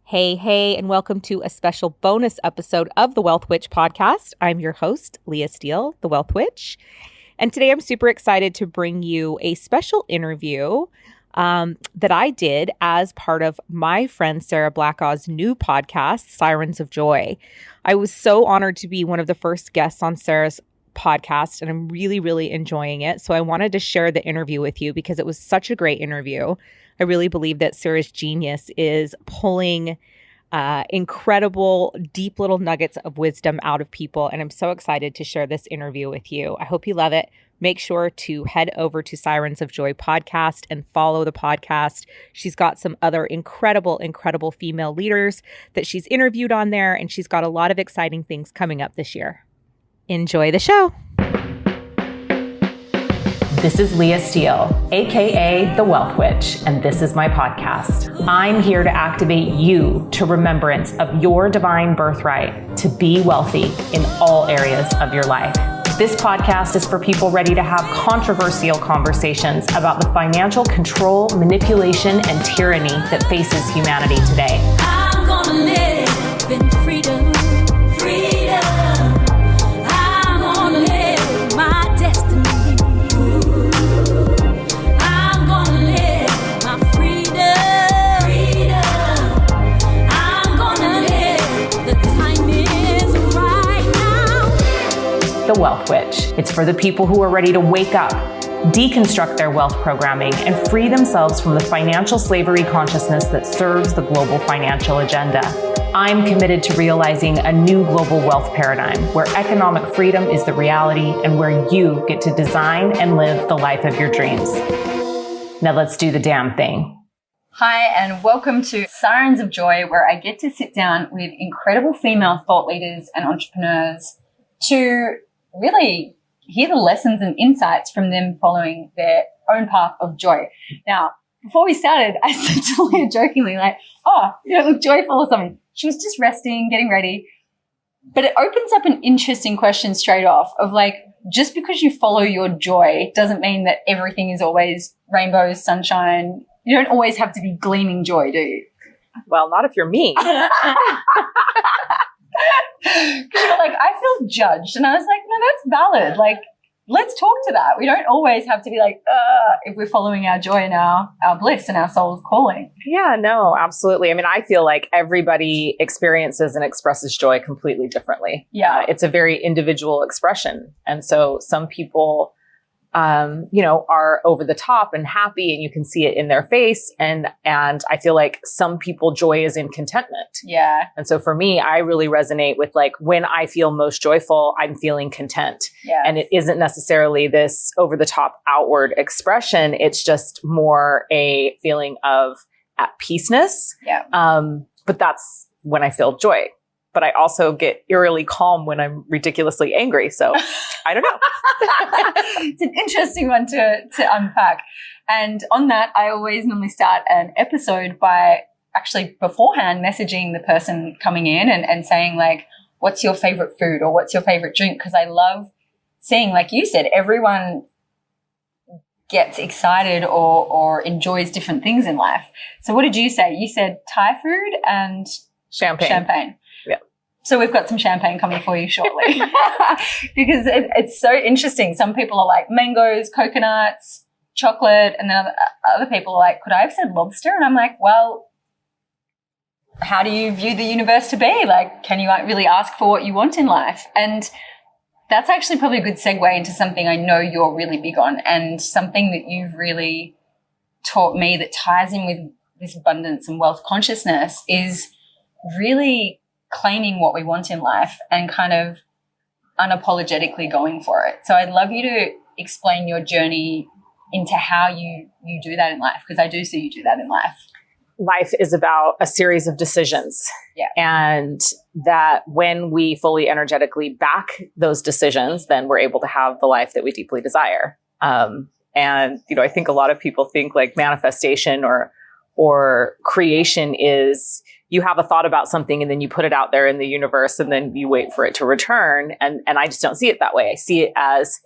Hey, and welcome to a special bonus episode of the Wealth Witch podcast. I'm your host, Leah Steele, the Wealth Witch. And today I'm super excited to bring you a special interview that I did as part of my friend Sarah Blackah's new podcast, Sirens of Joy. I was so honored to be one of the first guests on Sarah's podcast, and I'm really enjoying it. So I wanted to share the interview with you because it was such a great interview. I really believe that Sarah's genius is pulling incredible, deep little nuggets of wisdom out of people. And I'm so excited to share this interview with you. I hope you love it. Make sure to head over to Sirens of Joy Podcast and follow the podcast. She's got some other incredible female leaders that she's interviewed on there, and she's got a lot of exciting things coming up this year. Enjoy the show. This is Leah Steele, aka The Wealth Witch, and this is my podcast. I'm here to activate you to remembrance of your divine birthright to be wealthy in all areas of your life. This podcast is for people ready to have controversial conversations about the financial control, manipulation, and tyranny that faces humanity today. I'm gonna live in freedom. The Wealth Witch. It's for the people who are ready to wake up, deconstruct their wealth programming, and free themselves from the financial slavery consciousness that serves the global financial agenda. I'm committed to realizing a new global wealth paradigm where economic freedom is the reality and where you get to design and live the life of your dreams. Now let's do the damn thing. Hi, and welcome to Sirens of Joy, where I get to sit down with incredible female thought leaders and entrepreneurs to really hear the lessons and insights from them following their own path of joy. Now, before we started, I said to Leah jokingly, like, oh, you don't look joyful or something. She was just resting, getting ready. But it opens up an interesting question straight off of like, just because you follow your joy doesn't mean that everything is always rainbows, sunshine. You don't always have to be gleaming joy, do you? Well, not if you're me. Because you're like, I feel judged. And I was like, no, that's valid. Like, let's talk to that. We don't always have to be like, if we're following our joy and our bliss and our soul's calling. Yeah, no, absolutely. I mean, I feel like everybody experiences and expresses joy completely differently. Yeah. It's a very individual expression. And so some people, are over the top and happy, and you can see it in their face. And I feel like some people joy is in contentment. Yeah. And so for me, I really resonate with like when I feel most joyful, I'm feeling content. Yes. And it isn't necessarily this over the top outward expression. It's just more a feeling of at peaceness. Yeah. But that's when I feel joy. But I also get eerily calm when I'm ridiculously angry. So I don't know. It's an interesting one to unpack. And on that, I always normally start an episode by actually beforehand messaging the person coming in and saying like, what's your favorite food or what's your favorite drink? Because I love seeing, like you said, everyone gets excited or enjoys different things in life. So what did you say? You said Thai food and champagne. Yeah. So we've got some champagne coming for you shortly because it's so interesting. Some people are like mangoes, coconuts, chocolate, and then other people are like, could I have said lobster? And I'm like, well, how do you view the universe to be? Like, can you really ask for what you want in life? And that's actually probably a good segue into something I know you're really big on, and something that you've really taught me that ties in with this abundance and wealth consciousness is really claiming what we want in life and kind of unapologetically going for it. So I'd love you to explain your journey into how you do that in life, because I do see you do that in life. Life is about a series of decisions. Yeah. And that when we fully energetically back those decisions, then we're able to have the life that we deeply desire. And, I think a lot of people think like manifestation or creation is you have a thought about something and then you put it out there in the universe and then you wait for it to return. And I just don't see it that way. I see it as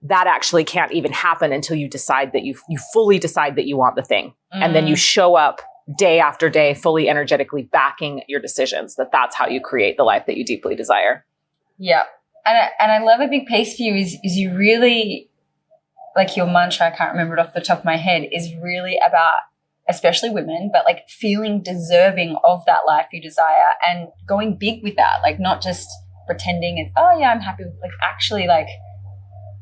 that actually can't even happen until you decide that you fully decide that you want the thing. And then you show up day after day, fully energetically backing your decisions, that's how you create the life that you deeply desire. Yeah. And I love a big piece for you is you really, like your mantra, I can't remember it off the top of my head, is really about, especially women, but like feeling deserving of that life you desire and going big with that, like not just pretending it's, oh yeah, I'm happy with, like actually like,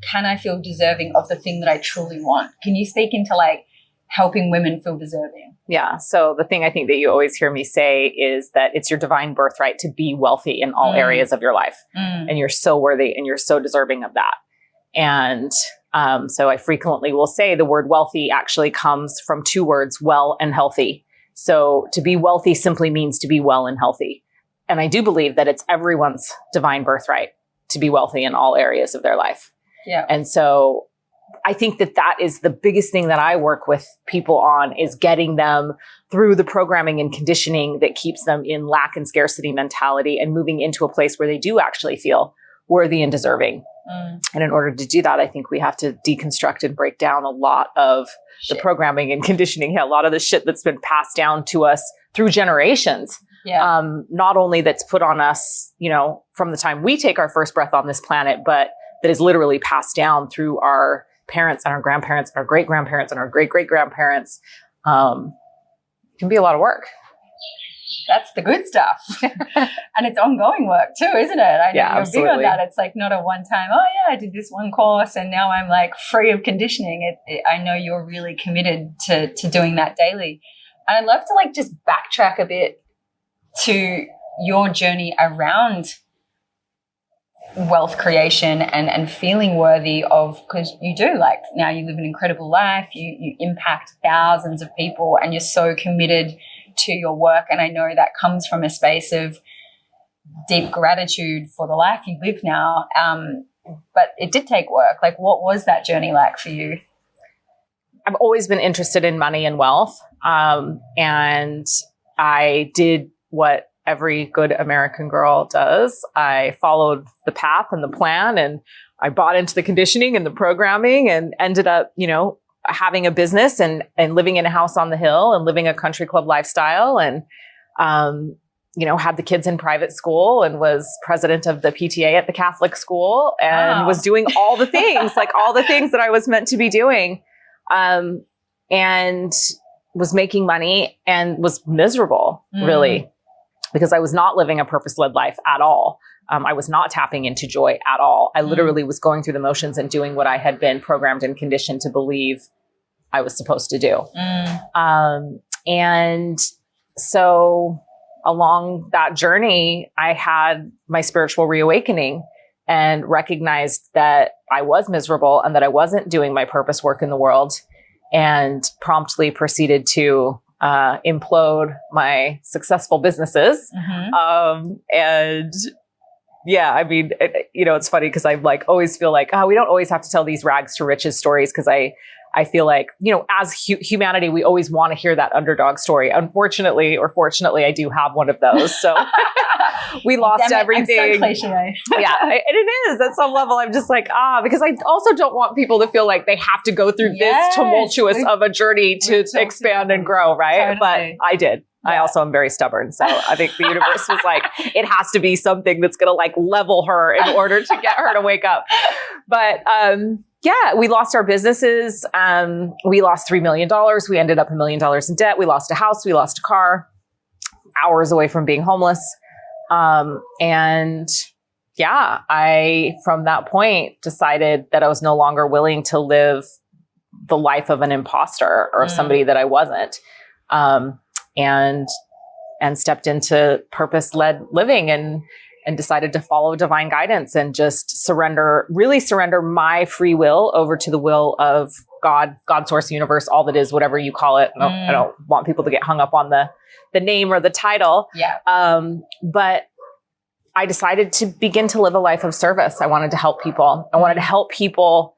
can I feel deserving of the thing that I truly want? Can you speak into like helping women feel deserving? Yeah. So the thing I think that you always hear me say is that it's your divine birthright to be wealthy in all areas of your life. And you're so worthy and you're so deserving of that. And so I frequently will say the word wealthy actually comes from two words, well and healthy. So to be wealthy simply means to be well and healthy. And I do believe that it's everyone's divine birthright to be wealthy in all areas of their life. Yeah. And so I think that is the biggest thing that I work with people on, is getting them through the programming and conditioning that keeps them in lack and scarcity mentality and moving into a place where they do actually feel worthy and deserving. And in order to do that, I think we have to deconstruct and break down a lot of the programming and conditioning, a lot of the shit that's been passed down to us through generations. Yeah. Not only that's put on us, from the time we take our first breath on this planet, but that is literally passed down through our parents and our grandparents, and our great-grandparents and our great-great-grandparents. Can be a lot of work. That's the good stuff. And it's ongoing work too, isn't it? I know you're big on that. It's like not a one-time, oh yeah, I did this one course and now I'm like free of conditioning. I know you're really committed to doing that daily. And I'd love to like just backtrack a bit to your journey around wealth creation and feeling worthy of, because you do, like now you live an incredible life, you impact thousands of people and you're so committed to your work. And I know that comes from a space of deep gratitude for the life you live now. But it did take work. Like, what was that journey like for you? I've always been interested in money and wealth. And I did what every good American girl does. I followed the path and the plan, and I bought into the conditioning and the programming, and ended up, having a business and living in a house on the hill and living a country club lifestyle, and, had the kids in private school and was president of the PTA at the Catholic school, and was doing all the things, like all the things that I was meant to be doing. And was making money and was miserable, really, because I was not living a purpose-led life at all. I was not tapping into joy at all. I literally was going through the motions and doing what I had been programmed and conditioned to believe I was supposed to do. And so along that journey, I had my spiritual reawakening and recognized that I was miserable and that I wasn't doing my purpose work in the world, and promptly proceeded to implode my successful businesses. And yeah, I mean, it's funny because I like always feel like, we don't always have to tell these rags to riches stories, because I feel like, as humanity, we always want to hear that underdog story. Unfortunately, or fortunately, I do have one of those. So we lost everything. I'm so cliche. Yeah, and it is at some level. I'm just like, because I also don't want people to feel like they have to go through this tumultuous of a journey to expand and grow, right? Totally. But I did. Yeah. I also am very stubborn. So I think the universe was like, it has to be something that's going to like level her in order to get her to wake up. But, yeah, we lost our businesses. We lost $3 million. We ended up $1 million in debt. We lost a house. We lost a car, hours away from being homeless. And yeah, I, from that point, decided that I was no longer willing to live the life of an imposter or of somebody that I wasn't. And stepped into purpose-led living and decided to follow divine guidance and just really surrender my free will over to the will of God, source, universe, all that is, whatever you call it. I don't want people to get hung up on the name or the title. Yeah. But I decided to begin to live a life of service. I wanted to help people. I wanted to help people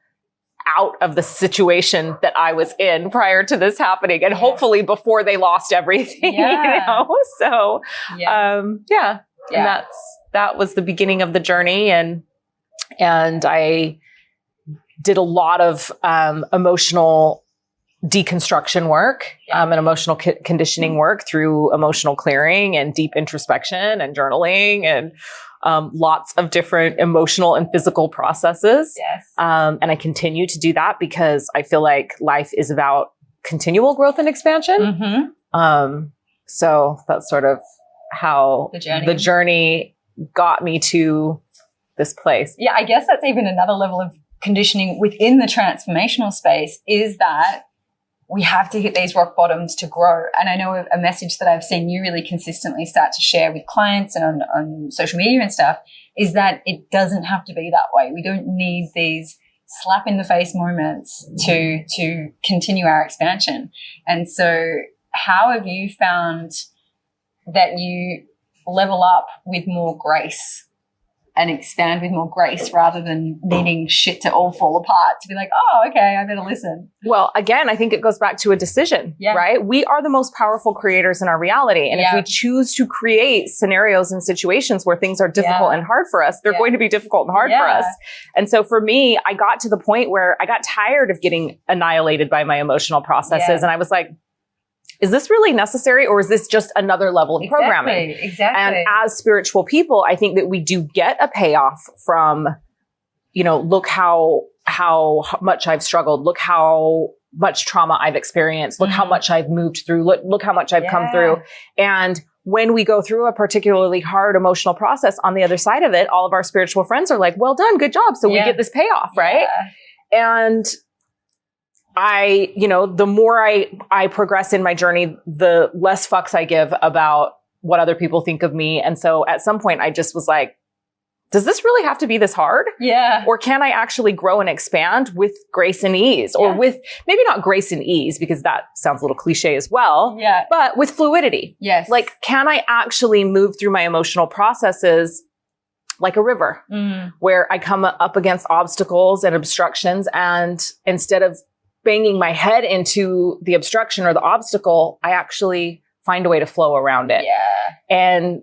out of the situation that I was in prior to this happening, and hopefully before they lost everything, So, and that was the beginning of the journey. And I did a lot of, emotional deconstruction work, and emotional conditioning work through emotional clearing and deep introspection and journaling and lots of different emotional and physical processes. Yes. And I continue to do that because I feel like life is about continual growth and expansion. So that's sort of how the journey got me to this place. Yeah, I guess that's even another level of conditioning within the transformational space, is that we have to hit these rock bottoms to grow. And I know a message that I've seen you really consistently start to share with clients and on social media and stuff is that it doesn't have to be that way. We don't need these slap in the face moments to continue our expansion. And so how have you found that you level up with more grace and expand with more grace rather than needing shit to all fall apart to be like, oh, okay, I better listen? Well, again, I think it goes back to a decision, right? We are the most powerful creators in our reality. And if we choose to create scenarios and situations where things are difficult and hard for us, they're going to be difficult and hard for us. And so for me, I got to the point where I got tired of getting annihilated by my emotional processes. And I was like, is this really necessary, or is this just another level of programming? Exactly. And as spiritual people, I think that we do get a payoff from, look how much I've struggled. Look how much trauma I've experienced. Look how much I've moved through. Look how much I've come through. And when we go through a particularly hard emotional process, on the other side of it, all of our spiritual friends are like, well done, good job. So we get this payoff, right? And the more I progress in my journey, the less fucks I give about what other people think of me. And so at some point I just was like, does this really have to be this hard? Yeah. Or can I actually grow and expand with grace and ease, or with maybe not grace and ease, because that sounds a little cliche as well, but with fluidity. Yes. Like, can I actually move through my emotional processes like a river where I come up against obstacles and obstructions, and instead of banging my head into the obstruction or the obstacle, I actually find a way to flow around it. Yeah. And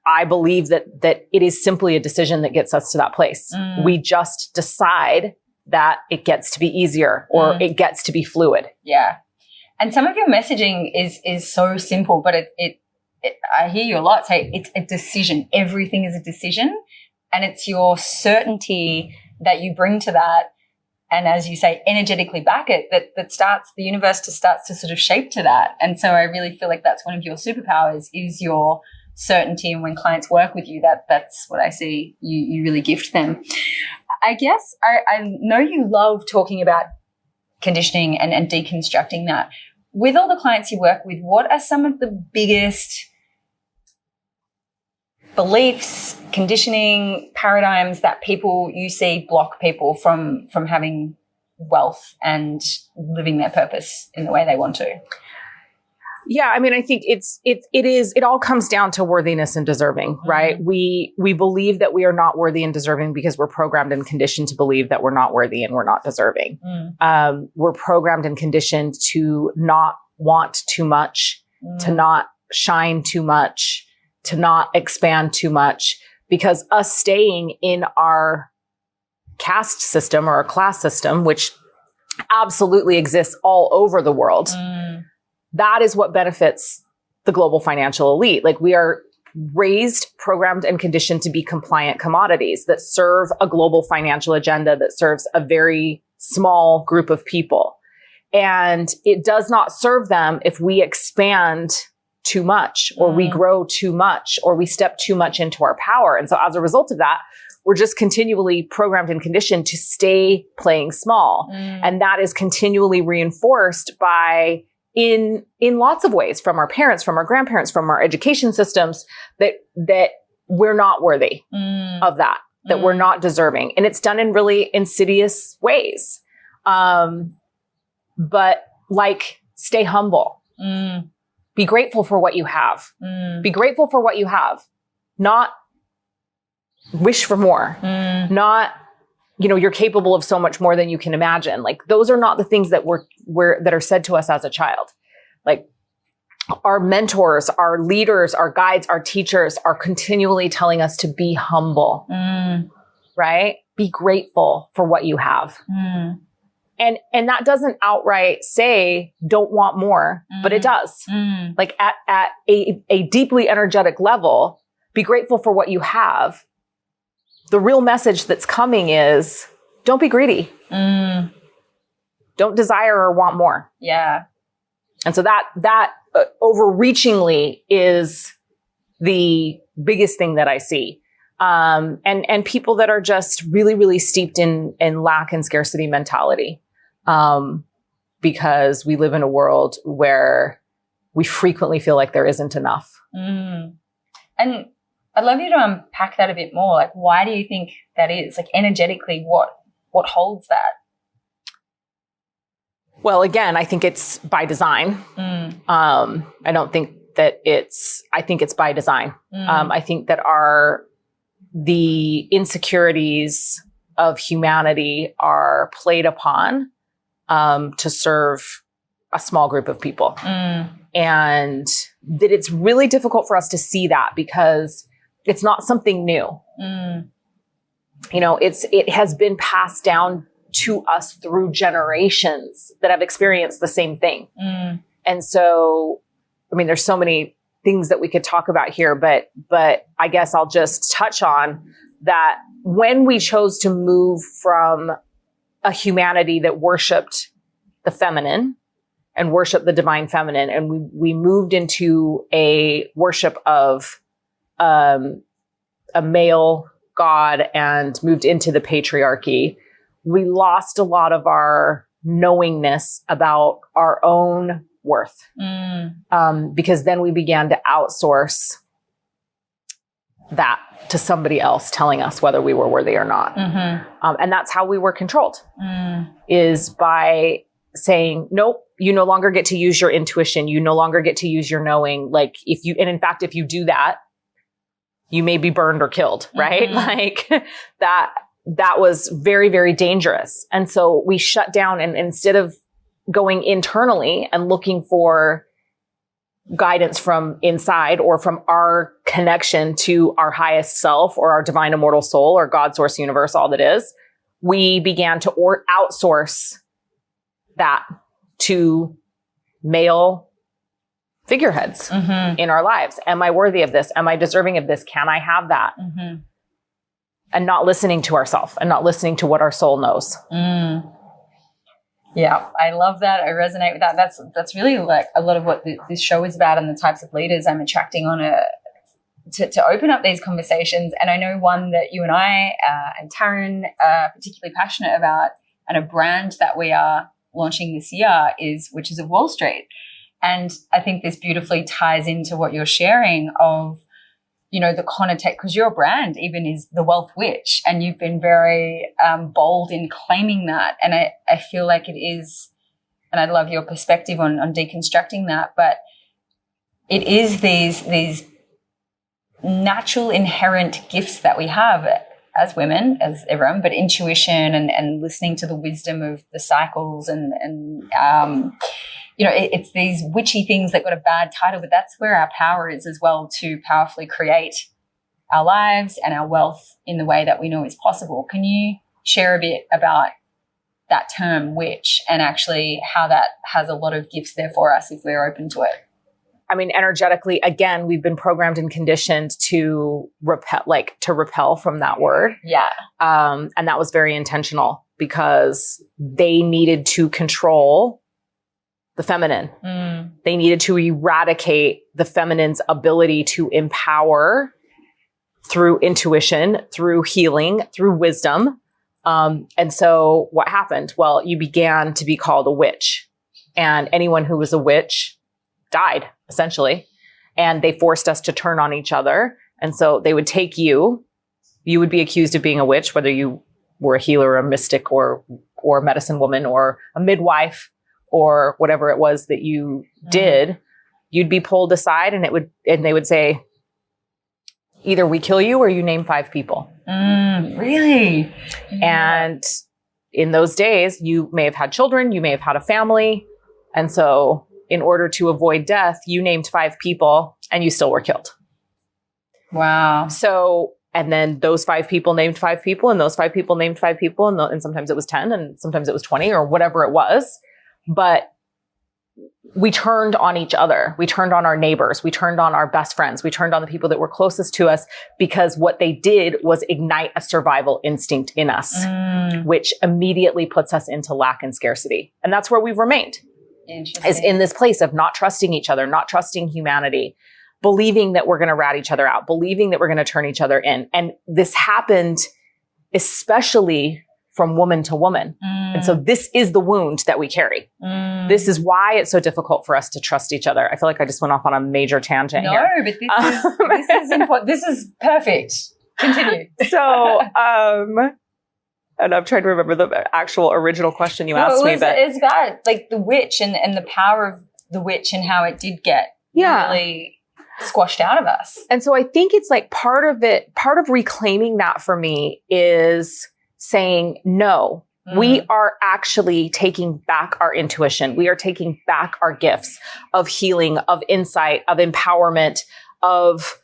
I believe that it is simply a decision that gets us to that place. We just decide that it gets to be easier, or it gets to be fluid. Yeah. And some of your messaging is so simple, but it I hear you a lot say it's a decision. Everything is a decision, and it's your certainty that you bring to that. And as you say, energetically back it, that starts, the universe starts to sort of shape to that. And so I really feel like that's one of your superpowers, is your certainty. And when clients work with you, that's what I see you really gift them. I guess I know you love talking about conditioning and deconstructing that. With all the clients you work with, what are some of the biggest beliefs, conditioning, paradigms that you see block people from having wealth and living their purpose in the way they want to? Yeah, I mean, I think it all comes down to worthiness and deserving, right? We believe that we are not worthy and deserving because we're programmed and conditioned to believe that we're not worthy and we're not deserving. We're programmed and conditioned to not want too much, to not shine too much, to not expand too much, because us staying in our caste system or our class system, which absolutely exists all over the world, that is what benefits the global financial elite. Like, we are raised, programmed, and conditioned to be compliant commodities that serve a global financial agenda that serves a very small group of people. And it does not serve them if we expand too much, or we grow too much, or we step too much into our power. And so as a result of that, we're just continually programmed and conditioned to stay playing small. And that is continually reinforced by, in lots of ways, from our parents, from our grandparents, from our education systems, that we're not worthy of that we're not deserving. And it's done in really insidious ways. But like, stay humble. Be grateful for what you have. Be grateful for what you have. Not wish for more. Not, you're capable of so much more than you can imagine. Like, those are not the things that that are said to us as a child. Like, our mentors, our leaders, our guides, our teachers are continually telling us to be humble, right? Be grateful for what you have. And that doesn't outright say don't want more, but it does. Like at a deeply energetic level, be grateful for what you have. The real message that's coming is don't be greedy. Don't desire or want more. Yeah. And so that overreachingly is the biggest thing that I see. And people that are just really, really steeped in lack and scarcity mentality. Because we live in a world where we frequently feel like there isn't enough. And I'd love you to unpack that a bit more. Like, why do you think that is? Like, energetically, what holds that? Well, again, I think it's by design. I don't think that I think it's by design. I think that the insecurities of humanity are played upon to serve a small group of people. And that it's really difficult for us to see that because it's not something new. You know, it has been passed down to us through generations that have experienced the same thing. And so, I mean, there's so many things that we could talk about here, but I guess I'll just touch on that when we chose to move from a humanity that worshiped the feminine and worshiped the divine feminine, and we moved into a worship of a male God and moved into the patriarchy, we lost a lot of our knowingness about our own worth. Because then we began to outsource that to somebody else telling us whether we were worthy or not. And that's how we were controlled, is by saying, nope, you no longer get to use your intuition. You no longer get to use your knowing. Like and in fact, if you do that, you may be burned or killed, right? Like that was very, very dangerous. And so we shut down, and instead of going internally and looking for guidance from inside or from our connection to our highest self or our divine immortal soul or God, source, universe, all that is, we began to outsource that to male figureheads in our lives. Am I worthy of this? Am I deserving of this? Can I have that? And not listening to ourselves and not listening to what our soul knows. Yeah, I love that. I resonate with that. That's really like a lot of what this show is about, and the types of leaders I'm attracting on to open up these conversations. And I know one that you and I and Taryn are particularly passionate about, and a brand that we are launching this year is Witches of Wall Street. And I think this beautifully ties into what you're sharing of, you know, the connotation, because your brand even is the Wealth Witch, and you've been very bold in claiming that. And I feel like it is, and I love your perspective on deconstructing that, but it is these natural inherent gifts that we have as women, as everyone, but intuition and listening to the wisdom of the cycles and you know, it's these witchy things that got a bad title, but that's where our power is as well, to powerfully create our lives and our wealth in the way that we know is possible. Can you share a bit about that term witch and actually how that has a lot of gifts there for us if we're open to it? I mean, energetically, again, we've been programmed and conditioned to repel from that word. Yeah. And that was very intentional because they needed to control the feminine. They needed to eradicate the feminine's ability to empower through intuition, through healing, through wisdom. And so what happened? Well, you began to be called a witch, and anyone who was a witch died, essentially. And they forced us to turn on each other. And so they would take you would be accused of being a witch, whether you were a healer, a mystic, or a medicine woman, or a midwife, or whatever it was that you did. You'd be pulled aside, and they would say, either we kill you or you name 5 people. Really? And in those days, you may have had children, you may have had a family. And so in order to avoid death, you named 5 people and you still were killed. Wow. So, And then those 5 people named 5 people, and those 5 people named 5 people. And sometimes it was 10 and sometimes it was 20 or whatever it was. But we turned on each other. We turned on our neighbors. We turned on our best friends. We turned on the people that were closest to us, because what they did was ignite a survival instinct in us, which immediately puts us into lack and scarcity. And that's where we've remained, is in this place of not trusting each other, not trusting humanity, believing that we're going to rat each other out, believing that we're going to turn each other in. And this happened especially from woman to woman. And so this is the wound that we carry. This is why it's so difficult for us to trust each other. I feel like I just went off on a major tangent here. No, but this is important. This is perfect. Continue. So, and I'm trying to remember the actual original question you asked me. But it's about like the witch and the power of the witch and how it did get really squashed out of us. And so I think it's like part of reclaiming that for me is saying, no, we are actually taking back our intuition. We are taking back our gifts of healing, of insight, of empowerment, of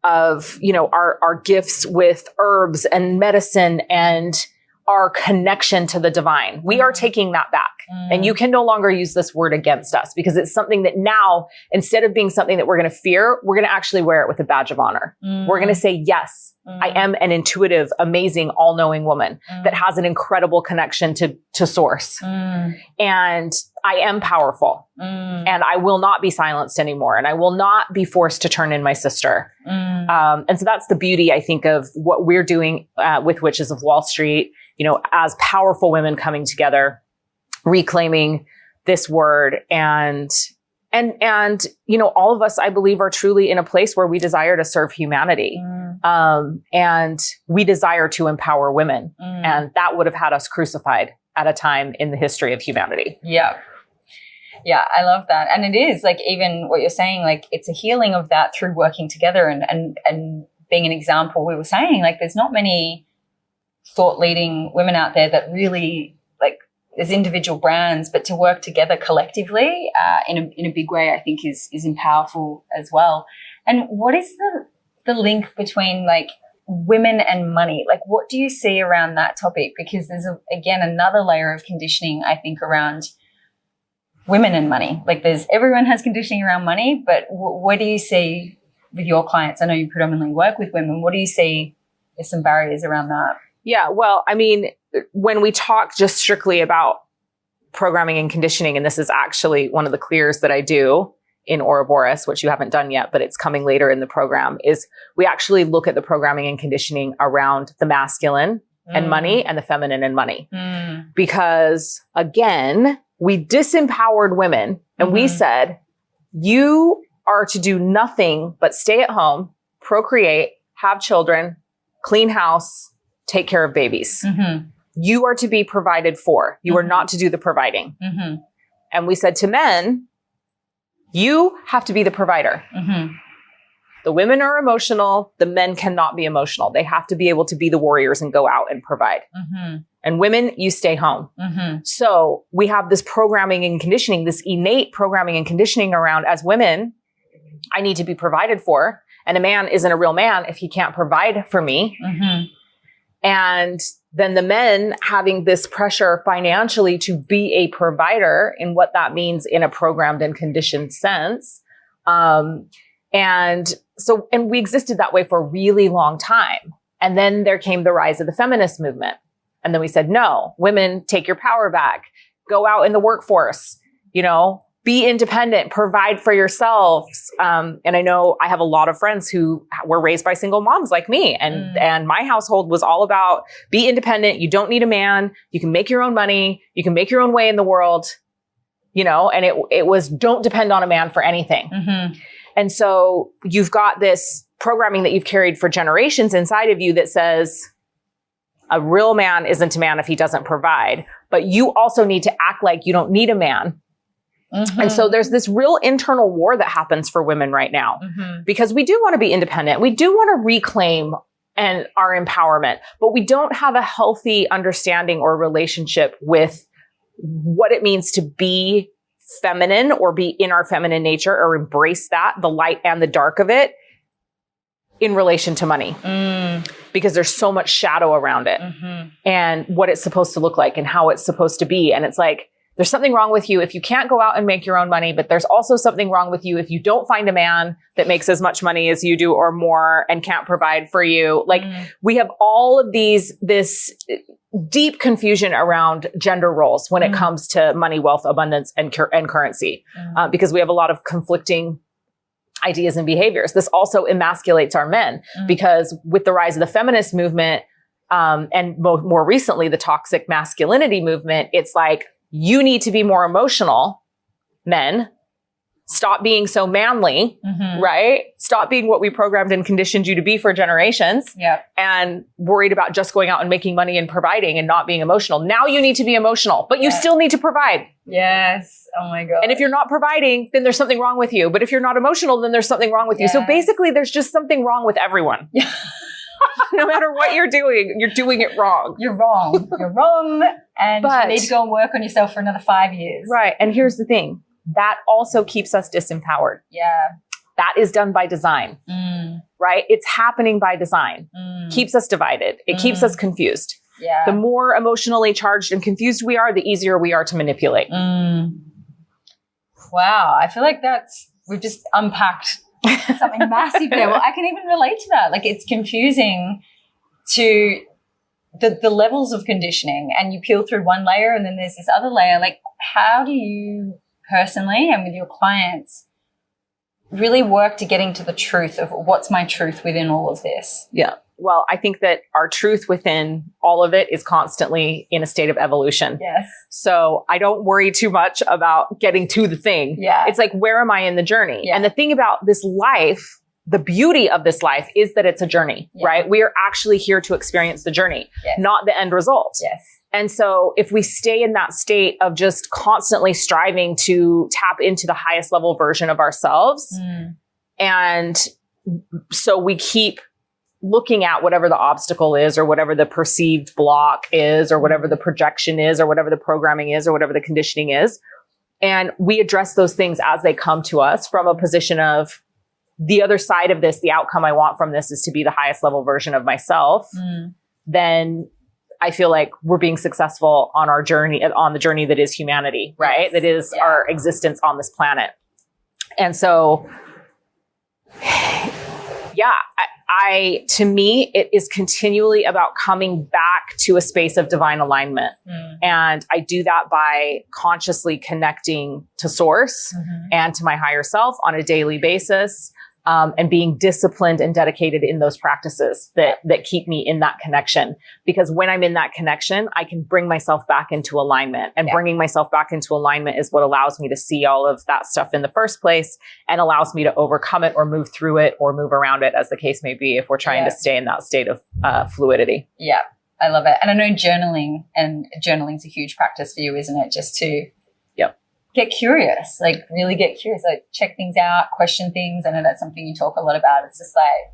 our gifts with herbs and medicine and our connection to the divine. We are taking that back. And you can no longer use this word against us, because it's something that now, instead of being something that we're going to fear, we're going to actually wear it with a badge of honor. We're going to say, yes, I am an intuitive, amazing, all-knowing woman that has an incredible connection to source. And I am powerful, and I will not be silenced anymore. And I will not be forced to turn in my sister. And so that's the beauty, I think, of what we're doing with Witches of Wall Street, as powerful women coming together, reclaiming this word, and all of us, I believe, are truly in a place where we desire to serve humanity. And we desire to empower women. And that would have had us crucified at a time in the history of humanity. Yeah. Yeah, I love that. And it is like, even what you're saying, like it's a healing of that through working together and being an example. We were saying, like, there's not many thought leading women out there that really, like, there's individual brands, but to work together collectively in a big way, I think is powerful as well. And what is the link between like women and money? Like, what do you see around that topic? Because there's again another layer of conditioning, I think, around women and money. Like, everyone has conditioning around money, but what do you see with your clients? I know you predominantly work with women. What do you see as some barriers around that? Yeah, well, I mean, when we talk just strictly about programming and conditioning, and this is actually one of the clears that I do in Ouroboros, which you haven't done yet, but it's coming later in the program, is we actually look at the programming and conditioning around the masculine and money and the feminine and money. Because again, we disempowered women and we said, you are to do nothing but stay at home, procreate, have children, clean house, take care of babies. You are to be provided for. You are not to do the providing. And we said to men, you have to be the provider. The women are emotional. The men cannot be emotional. They have to be able to be the warriors and go out and provide. And women, you stay home. So we have this programming and conditioning, this innate programming and conditioning around, as women, I need to be provided for. And a man isn't a real man if he can't provide for me. And then the men having this pressure financially to be a provider, in what that means in a programmed and conditioned sense. And we existed that way for a really long time. And then there came the rise of the feminist movement. And then we said, no, women, take your power back, go out in the workforce, be independent, provide for yourselves. And I know I have a lot of friends who were raised by single moms like me. And my household was all about be independent. You don't need a man. You can make your own money. You can make your own way in the world, and it was don't depend on a man for anything. And so you've got this programming that you've carried for generations inside of you that says a real man isn't a man if he doesn't provide, but you also need to act like you don't need a man. And so there's this real internal war that happens for women right now, because we do want to be independent. We do want to reclaim our empowerment, but we don't have a healthy understanding or relationship with what it means to be feminine or be in our feminine nature or embrace that, the light and the dark of it, in relation to money because there's so much shadow around it and what it's supposed to look like and how it's supposed to be. And it's like, there's something wrong with you if you can't go out and make your own money, but there's also something wrong with you if you don't find a man that makes as much money as you do or more and can't provide for you. Like we have all of this deep confusion around gender roles when it comes to money, wealth, abundance, and currency, because we have a lot of conflicting ideas and behaviors. This also emasculates our men because with the rise of the feminist movement, and more recently, the toxic masculinity movement, it's like, you need to be more emotional, men. Stop being so manly, right? Stop being what we programmed and conditioned you to be for generations. And worried about just going out and making money and providing and not being emotional. Now you need to be emotional, but you still need to provide. Yes. Oh my God. And if you're not providing, then there's something wrong with you. But if you're not emotional, then there's something wrong with you. So basically there's just something wrong with everyone. No matter what you're doing it wrong. You're wrong. You're wrong. And you need to go and work on yourself for another 5 years. Right. And here's the thing. That also keeps us disempowered. Yeah. That is done by design, right? It's happening by design. Keeps us divided. It keeps us confused. Yeah. The more emotionally charged and confused we are, the easier we are to manipulate. Wow. I feel like we've just unpacked something massive there. Well, I can even relate to that. Like it's confusing to the levels of conditioning, and you peel through one layer and then there's this other layer. Like how do you personally and with your clients really work to getting to the truth of what's my truth within all of this? Yeah. Well, I think that our truth within all of it is constantly in a state of evolution. Yes. So I don't worry too much about getting to the thing. Yeah. It's like, where am I in the journey? Yeah. And the thing about this life, the beauty of this life is that it's a journey, right? We are actually here to experience the journey, not the end result. Yes. And so if we stay in that state of just constantly striving to tap into the highest level version of ourselves, and so we keep looking at whatever the obstacle is, or whatever the perceived block is, or whatever the projection is, or whatever the programming is, or whatever the conditioning is, and we address those things as they come to us from a position of, the other side of this, the outcome I want from this is to be the highest level version of myself, then I feel like we're being successful on our journey, on the journey that is humanity, right? That is our existence on this planet. And so, to me, it is continually about coming back to a space of divine alignment. And I do that by consciously connecting to source and to my higher self on a daily basis. And being disciplined and dedicated in those practices that keep me in that connection. Because when I'm in that connection, I can bring myself back into alignment. And bringing myself back into alignment is what allows me to see all of that stuff in the first place, and allows me to overcome it or move through it or move around it, as the case may be, if we're trying to stay in that state of fluidity. Yeah, I love it. And I know journaling's a huge practice for you, isn't it? Just to get curious, like really get curious, like check things out, question things. I know that's something you talk a lot about. It's just like,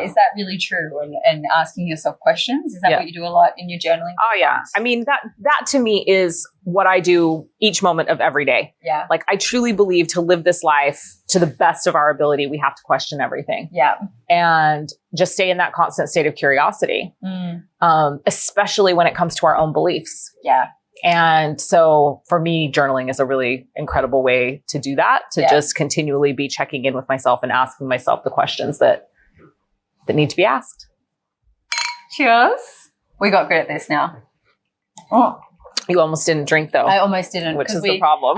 is that really true? And asking yourself questions. Is that what you do a lot in your journaling? Oh yeah. I mean, that to me is what I do each moment of every day. Yeah. Like I truly believe to live this life to the best of our ability, we have to question everything. Yeah. And just stay in that constant state of curiosity. Especially when it comes to our own beliefs. Yeah. And so for me, journaling is a really incredible way to do that, to just continually be checking in with myself and asking myself the questions that need to be asked. Cheers. We got good at this now. Oh, you almost didn't drink though. I almost didn't. Which is the problem.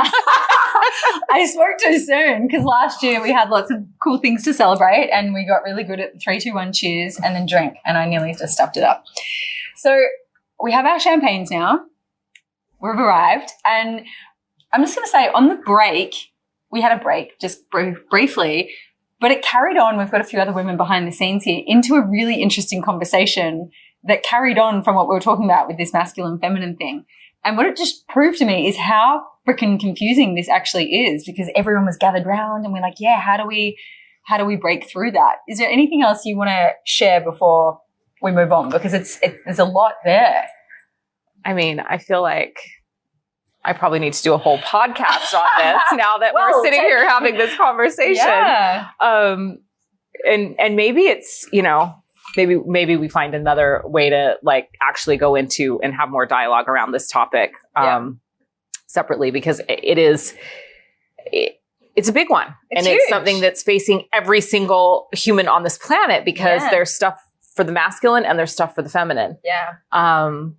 I spoke too soon because last year we had lots of cool things to celebrate and we got really good at the 3, 2, 1 cheers and then drink, and I nearly just stuffed it up. So we have our champagnes now. We've arrived, and I'm just going to say on the break, we had a break just briefly, but it carried on. We've got a few other women behind the scenes here into a really interesting conversation that carried on from what we were talking about with this masculine feminine thing. And what it just proved to me is how freaking confusing this actually is, because everyone was gathered round and we're like, how do we break through that? Is there anything else you want to share before we move on? Because there's a lot there. I mean, I feel like I probably need to do a whole podcast on this now that we're sitting here having this conversation. Yeah. and maybe it's, maybe we find another way to like actually go into and have more dialogue around this topic separately, because it's a big one. It's huge. It's something that's facing every single human on this planet, because there's stuff for the masculine and there's stuff for the feminine. Yeah. And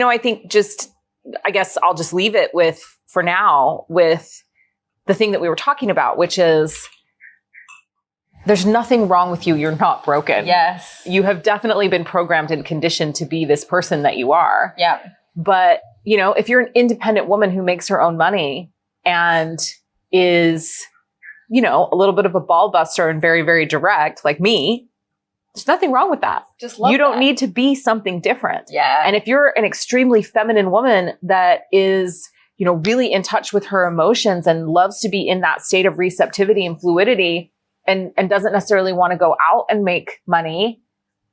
I think I guess I'll just leave it for now with the thing that we were talking about, which is there's nothing wrong with you. You're not broken. Yes. You have definitely been programmed and conditioned to be this person that you are. Yeah. But, if you're an independent woman who makes her own money and is, a little bit of a ball buster and very, very direct, like me, there's nothing wrong with that. Just love You don't that. need to be something different. Yeah. And if you're an extremely feminine woman that is, really in touch with her emotions and loves to be in that state of receptivity and fluidity, and doesn't necessarily want to go out and make money,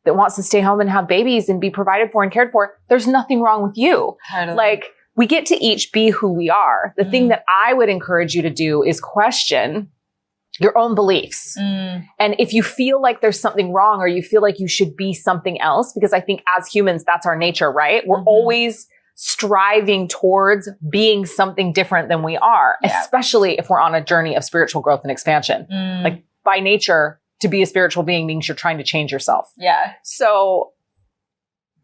that wants to stay home and have babies and be provided for and cared for, there's nothing wrong with you. Totally. Like, we get to each be who we are. The thing that I would encourage you to do is question your own beliefs. And if you feel like there's something wrong, or you feel like you should be something else, because I think as humans, that's our nature, right? We're always striving towards being something different than we are, especially if we're on a journey of spiritual growth and expansion. Like, by nature, to be a spiritual being means you're trying to change yourself. Yeah. So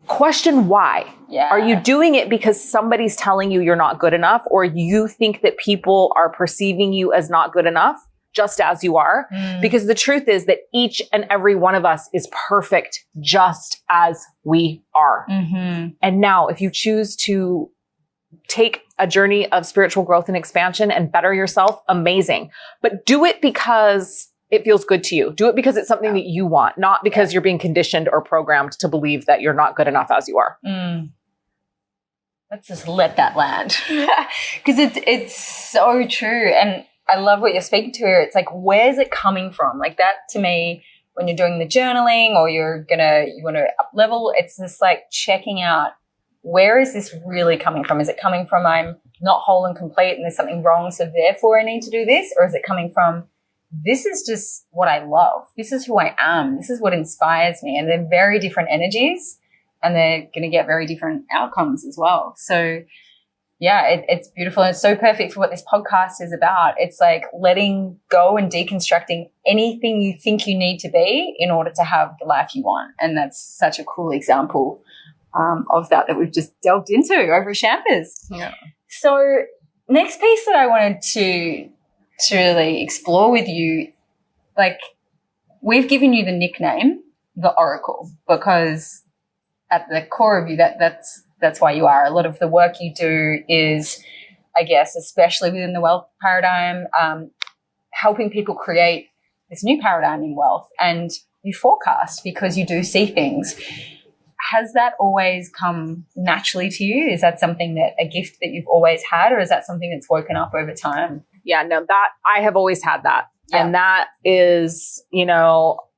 question why. Yeah. Are you doing it because somebody's telling you you're not good enough, or you think that people are perceiving you as not good enough just as you are? Because the truth is that each and every one of us is perfect just as we are. And now, if you choose to take a journey of spiritual growth and expansion and better yourself, amazing. But do it because it feels good to you. Do it because it's something that you want, not because you're being conditioned or programmed to believe that you're not good enough as you are. Let's just let that land. Because it's so true. And I love what you're speaking to here. It's like, where's it coming from? Like, that to me, when you're doing the journaling or you want to up level, it's just like checking out, where is this really coming from? Is it coming from I'm not whole and complete and there's something wrong, so therefore I need to do this? Or is it coming from, this is just what I love. This is who I am. This is what inspires me. And they're very different energies, and they're going to get very different outcomes as well. So yeah, it's beautiful. And it's so perfect for what this podcast is about. It's like letting go and deconstructing anything you think you need to be in order to have the life you want. And that's such a cool example of that we've just delved into over Champers. Yeah. So next piece that I wanted to really explore with you, like, we've given you the nickname, the Oracle, because at the core of you, that's why you are. A lot of the work you do is, I guess, especially within the wealth paradigm, helping people create this new paradigm in wealth. And you forecast because you do see things. Has that always come naturally to you? Is that something a gift that you've always had, or is that something that's woken up over time? Yeah, no, that I have always had that. Yeah. And that is,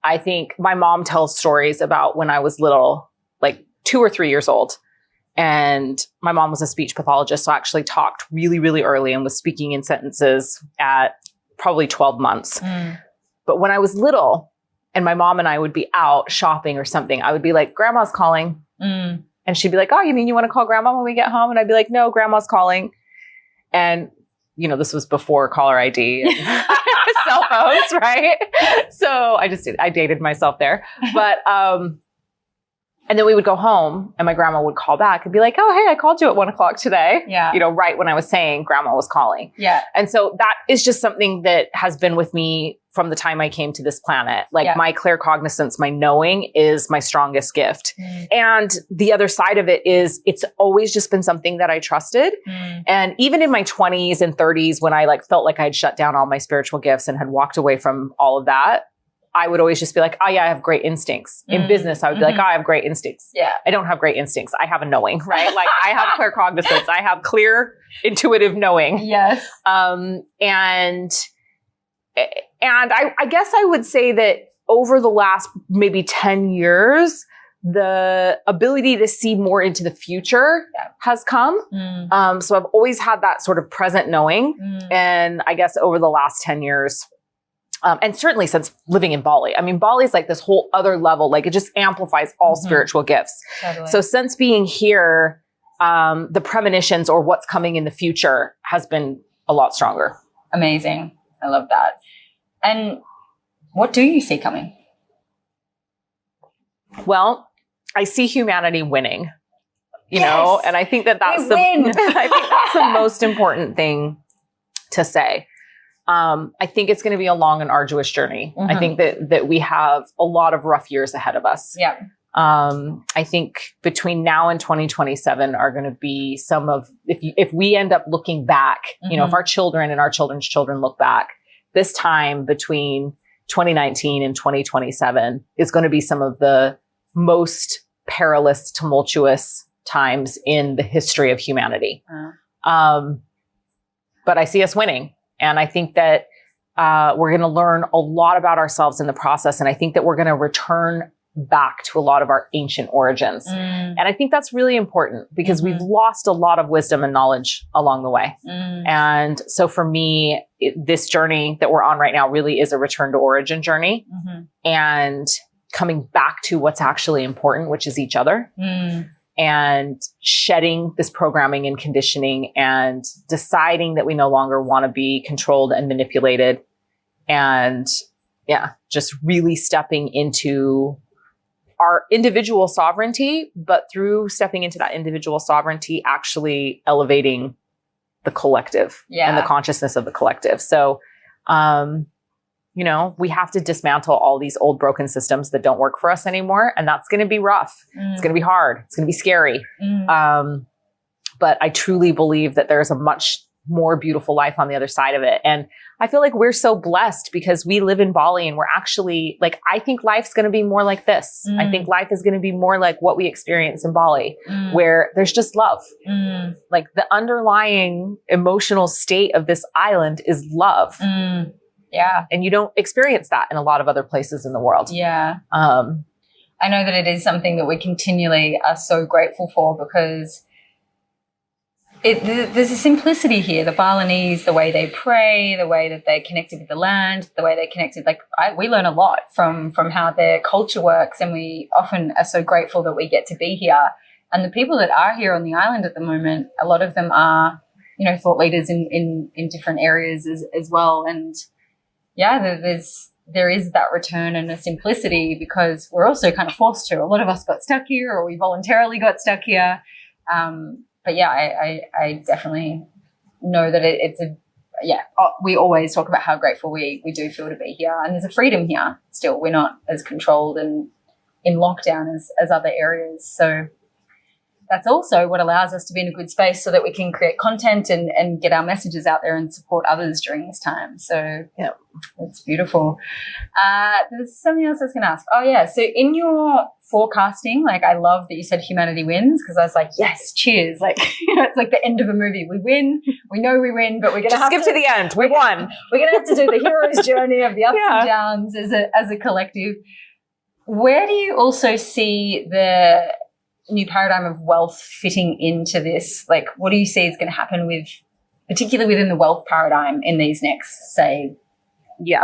I think my mom tells stories about when I was little, like 2 or 3 years old. And my mom was a speech pathologist, so I actually talked really, really early and was speaking in sentences at probably 12 months. But when I was little and my mom and I would be out shopping or something, I would be like, Grandma's calling. And she'd be like, oh, you mean you want to call Grandma when we get home? And I'd be like, no, Grandma's calling. And this was before caller ID and cell phones, right? So I dated myself there. But, and then we would go home and my grandma would call back and be like, oh, hey, I called you at 1:00 today. Yeah. Right when I was saying Grandma was calling. Yeah. And so that is just something that has been with me from the time I came to this planet. Like, my claircognizance, my knowing is my strongest gift. And the other side of it is it's always just been something that I trusted. And even in my 20s and 30s, when I felt like I'd shut down all my spiritual gifts and had walked away from all of that, I would always just be like, oh yeah, I have great instincts. In business, I would be like, oh, I have great instincts. Yeah. I don't have great instincts. I have a knowing, right? Like, I have claircognizance. I have clear, intuitive knowing. Yes. And I guess I would say that over the last maybe 10 years, the ability to see more into the future has come. So I've always had that sort of present knowing. And I guess over the last 10 years, And certainly since living in Bali. I mean, Bali is like this whole other level, like it just amplifies all spiritual gifts. Totally. So since being here, the premonitions or what's coming in the future has been a lot stronger. Amazing. I love that. And what do you see coming? Well, I see humanity winning, you know, and I think that that's I think that's the most important thing to say. I think it's going to be a long and arduous journey. I think that we have a lot of rough years ahead of us. Yeah. I think between now and 2027 are going to be some of, if we end up looking back, you know, if our children and our children's children look back, this time between 2019 and 2027 is going to be some of the most perilous, tumultuous times in the history of humanity. But I see us winning. And I think that we're going to learn a lot about ourselves in the process. And I think that we're going to return back to a lot of our ancient origins. And I think that's really important because we've lost a lot of wisdom and knowledge along the way. And so for me, this journey that we're on right now really is a return to origin journey and coming back to what's actually important, which is each other. And shedding this programming and conditioning and deciding that we no longer want to be controlled and manipulated. And just really stepping into our individual sovereignty, but through stepping into that individual sovereignty, actually elevating the collective and the consciousness of the collective. So, you know, we have to dismantle all these old broken systems that don't work for us anymore. And that's going to be rough. It's going to be hard. It's going to be scary. But I truly believe that there's a much more beautiful life on the other side of it. And I feel like we're so blessed because we live in Bali and we're actually like, I think life's going to be more like this. I think life is going to be more like what we experience in Bali, where there's just love. Like the underlying emotional state of this island is love. Yeah. And you don't experience that in a lot of other places in the world. Yeah. I know that it is something that we continually are so grateful for because there's a simplicity here. The Balinese, the way they pray, the way that they connected with the land, the way they connected, we learn a lot from how their culture works, and we often are so grateful that we get to be here. And the people that are here on the island at the moment, a lot of them are, you know, thought leaders in different areas as well. And there is that return and a simplicity because we're also kind of forced to. A lot of us got stuck here or we voluntarily got stuck here. But I definitely know that we always talk about how grateful we do feel to be here. And there's a freedom here still. We're not as controlled and in lockdown as other areas. So that's also what allows us to be in a good space so that we can create content and get our messages out there and support others during this time. So it's beautiful. There's something else I was going to ask. Oh, yeah. So in your forecasting, like I love that you said humanity wins because I was like, yes, cheers. Like, you know, it's like the end of a movie. We win. We know we win, but we're going to have skip to the end. We won. We're going to have to do the hero's journey of the ups and downs as a collective. Where do you also see the new paradigm of wealth fitting into this? Like, what do you see is going to happen with, particularly within the wealth paradigm in these next, say, 5?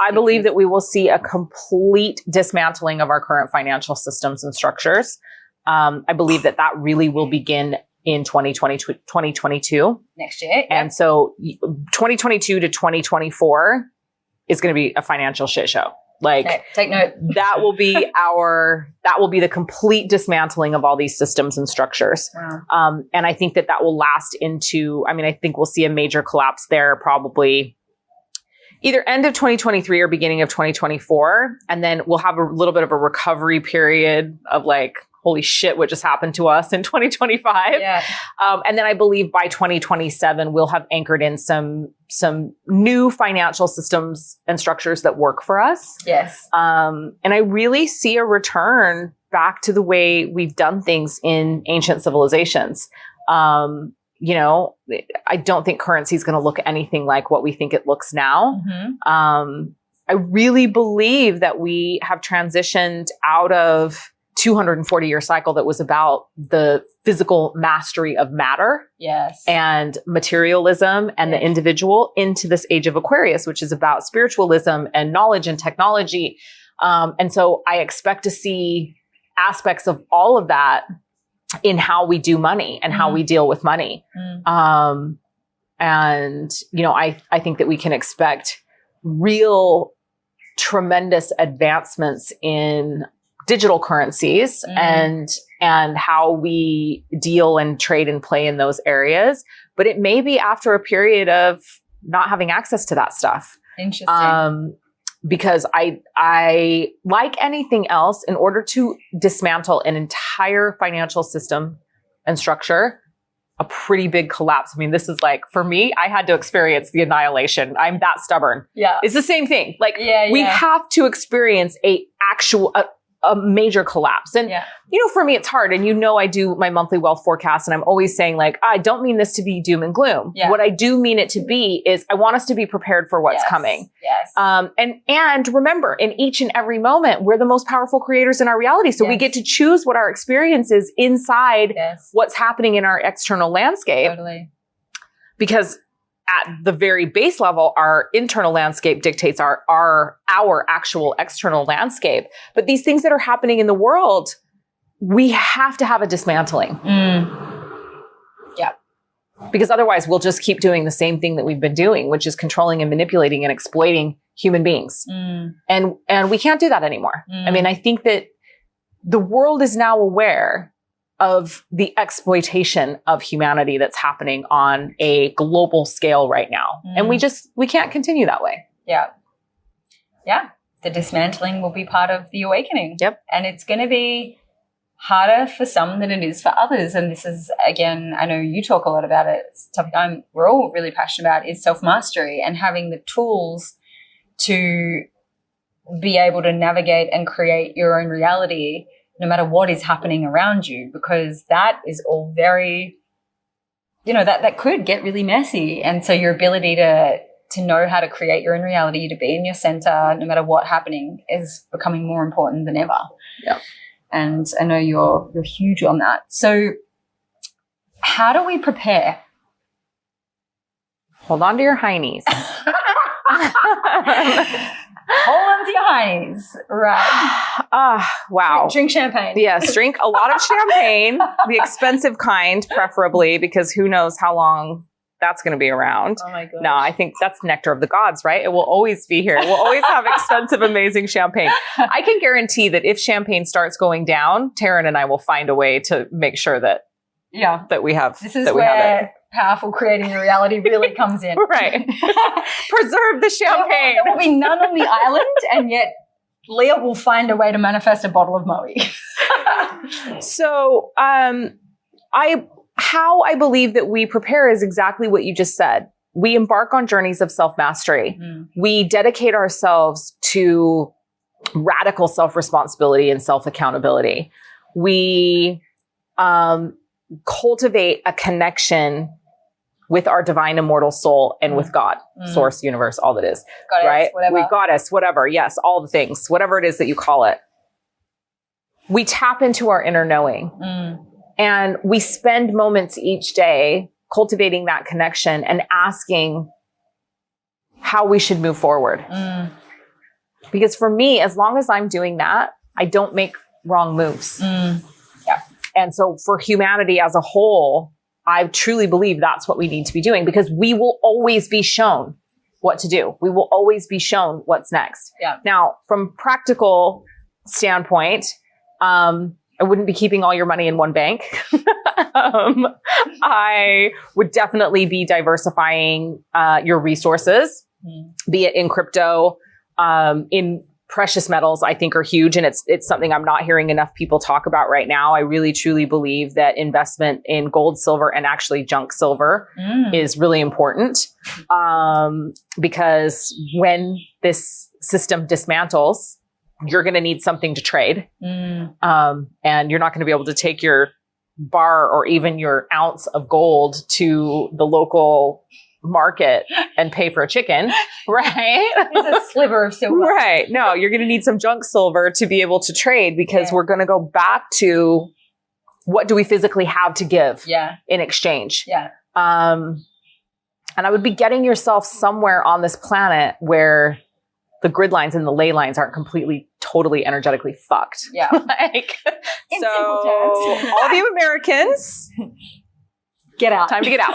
I believe that we will see a complete dismantling of our current financial systems and structures. I believe that really will begin in 2022. Next year. And so 2022 to 2024 is going to be a financial shit show. Like, okay, take note. that will be the complete dismantling of all these systems and structures. Wow. And I think that will last into, I think we'll see a major collapse there probably either end of 2023 or beginning of 2024. And then we'll have a little bit of a recovery period of like, holy shit, what just happened to us in 2025. Yeah. And then I believe by 2027, we'll have anchored in some new financial systems and structures that work for us. Yes. And I really see a return back to the way we've done things in ancient civilizations. You know, I don't think currency is going to look anything like what we think it looks now. I really believe that we have transitioned 240-year cycle that was about the physical mastery of matter and materialism and the individual, into this age of Aquarius, which is about spiritualism and knowledge and technology. And so I expect to see aspects of all of that in how we do money and how we deal with money. And, you know, I think that we can expect real tremendous advancements in digital currencies and how we deal and trade and play in those areas. But it may be after a period of not having access to that stuff. Interesting. Because I, like anything else, in order to dismantle an entire financial system and structure, a pretty big collapse. I mean, this is like, for me, I had to experience the annihilation. I'm that stubborn. Yeah. It's the same thing. Like, we have to experience a major collapse. And, you know, for me, it's hard. And, you know, I do my monthly wealth forecast, and I'm always saying, like, I don't mean this to be doom and gloom. What I do mean it to be is I want us to be prepared for what's coming. And remember, in each and every moment, we're the most powerful creators in our reality. So we get to choose what our experience is inside what's happening in our external landscape. Totally. Because at the very base level, our internal landscape dictates our actual external landscape. But these things that are happening in the world, we have to have a dismantling. Because otherwise we'll just keep doing the same thing that we've been doing, which is controlling and manipulating and exploiting human beings. And we can't do that anymore. I mean, I think that the world is now aware of the exploitation of humanity that's happening on a global scale right now. And we can't continue that way. Yeah. The dismantling will be part of the awakening. And it's going to be harder for some than it is for others. And this is, again, I know you talk a lot about it. It's a topic we're all really passionate about, is self-mastery and having the tools to be able to navigate and create your own reality no matter what is happening around you, because that is all very, you know, that could get really messy. And so your ability to know how to create your own reality, to be in your center, no matter what's happening, is becoming more important than ever. And I know you're huge on that. So how do we prepare? Hold on to your heinies. Hold on to your heinies. Right. Wow. Drink champagne. Yes, drink a lot of champagne, the expensive kind, preferably, because who knows how long that's going to be around. Oh my god. No, I think that's nectar of the gods, right? It will always be here. We'll always have expensive, amazing champagne. I can guarantee that if champagne starts going down, Taryn and I will find a way to make sure that we have. This is where powerful creating your reality really comes in. Right. Preserve the champagne. There will be none on the island, and yet Leah will find a way to manifest a bottle of Moe. So, how I believe that we prepare is exactly what you just said. We embark on journeys of self-mastery. We dedicate ourselves to radical self-responsibility and self-accountability. We cultivate a connection with our divine immortal soul and with God, source, universe, all that is. Goddess, right? whatever. Goddess, whatever. Yes, all the things, whatever it is that you call it. We tap into our inner knowing. And we spend moments each day cultivating that connection and asking how we should move forward. Because for me, as long as I'm doing that, I don't make wrong moves. And so for humanity as a whole, I truly believe that's what we need to be doing, because we will always be shown what to do. We will always be shown what's next. Now, from practical standpoint, I wouldn't be keeping all your money in one bank. I would definitely be diversifying your resources, be it in crypto, in precious metals, I think are huge. And it's something I'm not hearing enough people talk about right now. I really, truly believe that investment in gold, silver, and actually junk silver is really important. Because when this system dismantles, you're going to need something to trade. And you're not going to be able to take your bar or even your ounce of gold to the local market and pay for a chicken, right? It's a sliver of silver. Right. No, you're going to need some junk silver to be able to trade because we're going to go back to what do we physically have to give in exchange. Yeah. And I would be getting yourself somewhere on this planet where the grid lines and the ley lines aren't completely, totally energetically fucked. Yeah. Like, In so simple terms. all of you Americans, get out. time to get out.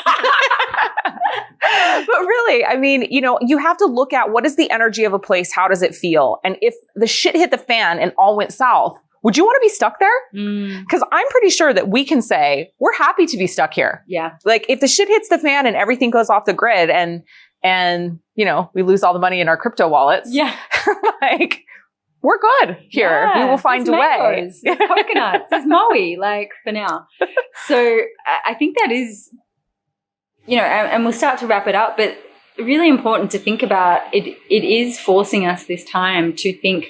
But really, I mean, you know, you have to look at what is the energy of a place? How does it feel? And if the shit hit the fan and all went south, would you want to be stuck there? Because I'm pretty sure that we can say we're happy to be stuck here. Yeah. Like if the shit hits the fan and everything goes off the grid and you know, we lose all the money in our crypto wallets. Yeah. Like we're good here. Yeah, we will find a way. There's coconuts. There's Maui, like for now. So I think that is, you know, and we'll start to wrap it up, but really important to think about it. It is forcing us this time to think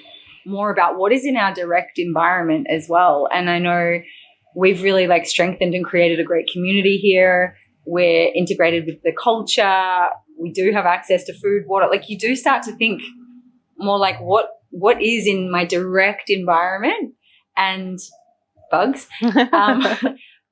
more about what is in our direct environment as well. And I know we've really like strengthened and created a great community here. We're integrated with the culture. We do have access to food, water. Like you do start to think more like what is in my direct environment and bugs.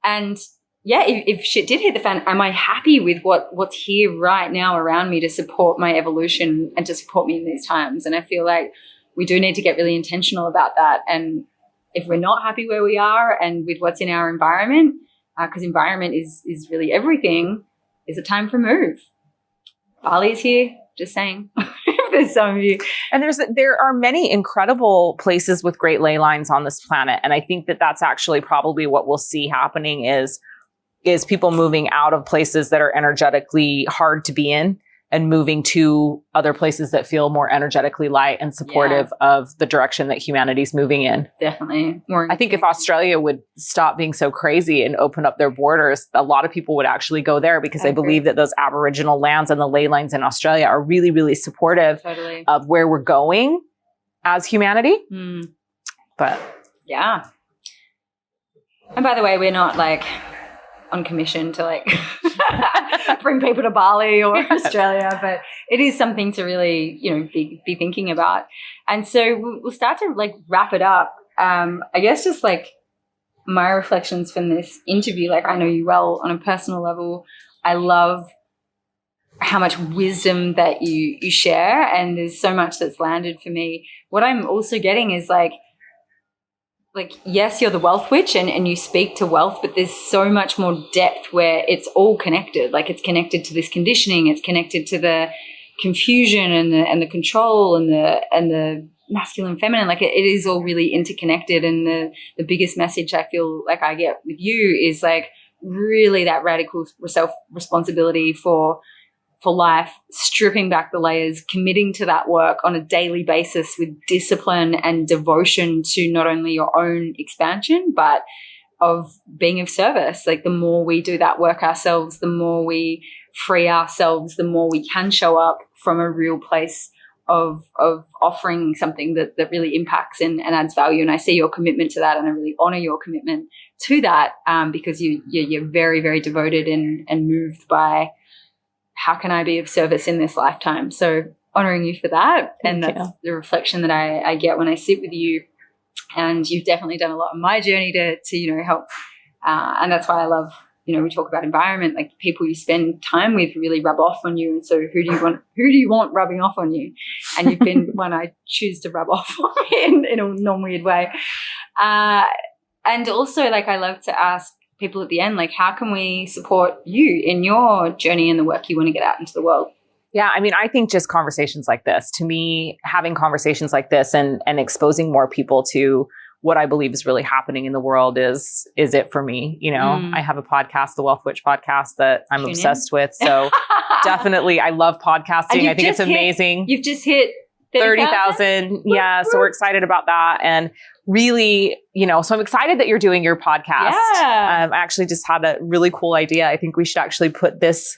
And yeah, if shit did hit the fan, am I happy with what's here right now around me to support my evolution and to support me in these times? And I feel like we do need to get really intentional about that. And if we're not happy where we are and with what's in our environment, because environment is really everything, is it time for a move? Bali's here, just saying. There's some of you. And there are many incredible places with great ley lines on this planet. And I think that that's actually probably what we'll see happening is people moving out of places that are energetically hard to be in and moving to other places that feel more energetically light and supportive of the direction that humanity's moving in. Definitely. I think if Australia would stop being so crazy and open up their borders, a lot of people would actually go there because they believe that those Aboriginal lands and the ley lines in Australia are really, really supportive of where we're going as humanity. But yeah. And by the way, we're not like on commission to like bring people to Bali or Australia, but it is something to really, you know, be thinking about. And so we'll start to like wrap it up. I guess just like my reflections from this interview, like I know you well on a personal level. I love how much wisdom that you share, and there's so much that's landed for me. What I'm also getting is like, yes, you're the wealth witch and you speak to wealth, but there's so much more depth where it's all connected. Like it's connected to this conditioning. It's connected to the confusion and the control and the masculine, feminine. Like it is all really interconnected. And the biggest message I feel like I get with you is like really that radical self-responsibility for life, stripping back the layers, committing to that work on a daily basis with discipline and devotion to not only your own expansion, but of being of service. Like the more we do that work ourselves, the more we free ourselves, the more we can show up from a real place of offering something that really impacts and adds value. And I see your commitment to that, and I really honor your commitment to that because you're very, very devoted and moved by how can I be of service in this lifetime? So honoring you for that. And that's the reflection that I get when I sit with you. And you've definitely done a lot on my journey to you know, help. And that's why I love, you know, we talk about environment, like people you spend time with really rub off on you. And so who do you want rubbing off on you? And you've been one I choose to rub off on me in a non-weird way. And also, like, I love to ask people at the end, like, how can we support you in your journey and the work you want to get out into the world? Yeah, I mean, I think just conversations like this, to me, having conversations like this and exposing more people to what I believe is really happening in the world is it for me. You know, I have a podcast, the Wealth Witch podcast, that I'm obsessed with. So definitely, I love podcasting. I think it's amazing. You've just hit 30,000. Yeah. So we're excited about that. And really, you know, so I'm excited that you're doing your podcast. Yeah. I actually just had a really cool idea. I think we should actually put this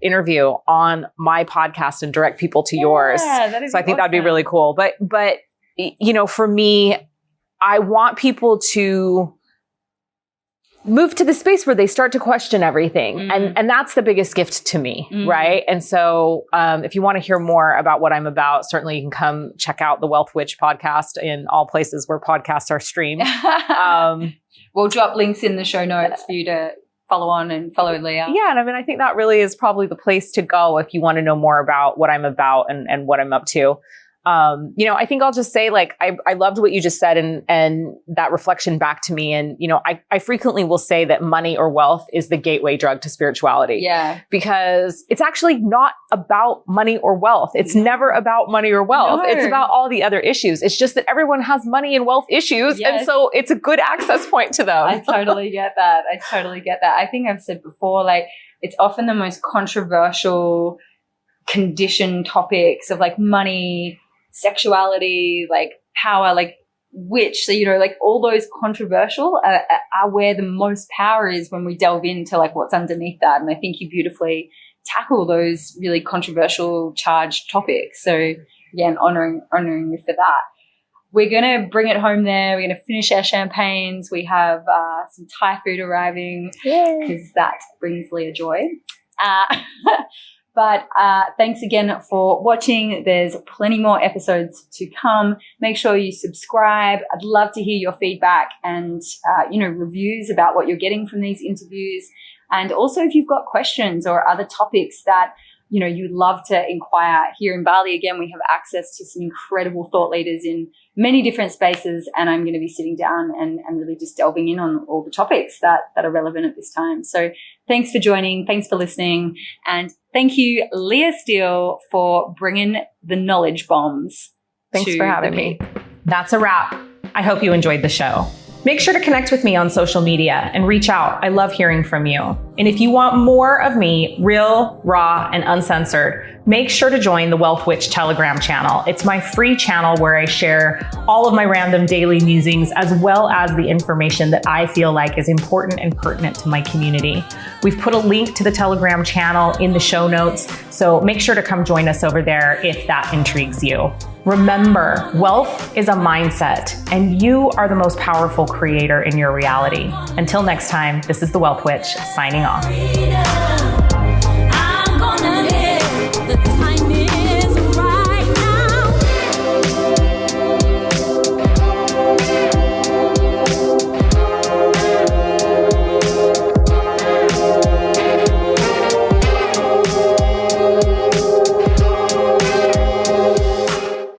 interview on my podcast and direct people to yours. So I think that'd be really cool. But, you know, for me, I want people to move to the space where they start to question everything. And that's the biggest gift to me, right? And so if you want to hear more about what I'm about, certainly you can come check out the Wealth Witch podcast in all places where podcasts are streamed. We'll drop links in the show notes for you to follow on and follow Leah. Yeah. And I mean, I think that really is probably the place to go if you want to know more about what I'm about and what I'm up to. I think I'll just say, like, I loved what you just said and that reflection back to me. And, I frequently will say that money or wealth is the gateway drug to spirituality. Yeah. Because it's actually not about money or wealth. It's never about money or wealth. No. It's about all the other issues. It's just that everyone has money and wealth issues. Yes. And so it's a good access point to them. I totally get that. I think I've said before, like, it's often the most controversial conditioned topics of like money, sexuality, like power, like witch. So, like all those controversial are where the most power is when we delve into like what's underneath that. And I think you beautifully tackle those really controversial charged topics. So again, honoring you for that. We're going to bring it home there. We're going to finish our champagnes. We have some Thai food arriving because that brings Leah joy. But thanks again for watching. There's plenty more episodes to come. Make sure you subscribe. I'd love to hear your feedback and, reviews about what you're getting from these interviews. And also if you've got questions or other topics that, you'd love to inquire. Here in Bali, again, we have access to some incredible thought leaders in many different spaces. And I'm going to be sitting down and really just delving in on all the topics that are relevant at this time. So thanks for joining. Thanks for listening. And thank you, Leah Steele, for bringing the knowledge bombs. Thanks for having me. That's a wrap. I hope you enjoyed the show. Make sure to connect with me on social media and reach out. I love hearing from you. And if you want more of me, real, raw, and uncensored, make sure to join the Wealth Witch Telegram channel. It's my free channel where I share all of my random daily musings as well as the information that I feel like is important and pertinent to my community. We've put a link to the Telegram channel in the show notes, so make sure to come join us over there if that intrigues you. Remember, wealth is a mindset, and you are the most powerful creator in your reality. Until next time, this is the Wealth Witch signing off.